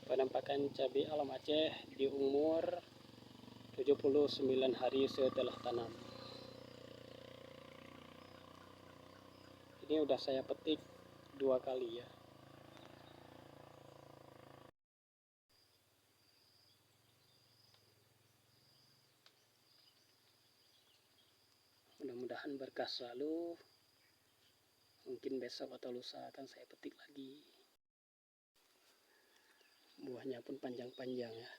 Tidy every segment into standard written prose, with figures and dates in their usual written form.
Penampakan cabai alam Aceh di umur 79 hari setelah tanam. Ini udah saya petik 2 kali ya. Mudah-mudahan berkah selalu. Mungkin besok atau lusa akan saya petik lagi. Buahnya pun panjang-panjang ya.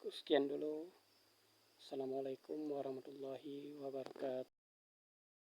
Sekian dulu. Assalamualaikum warahmatullahi wabarakatuh.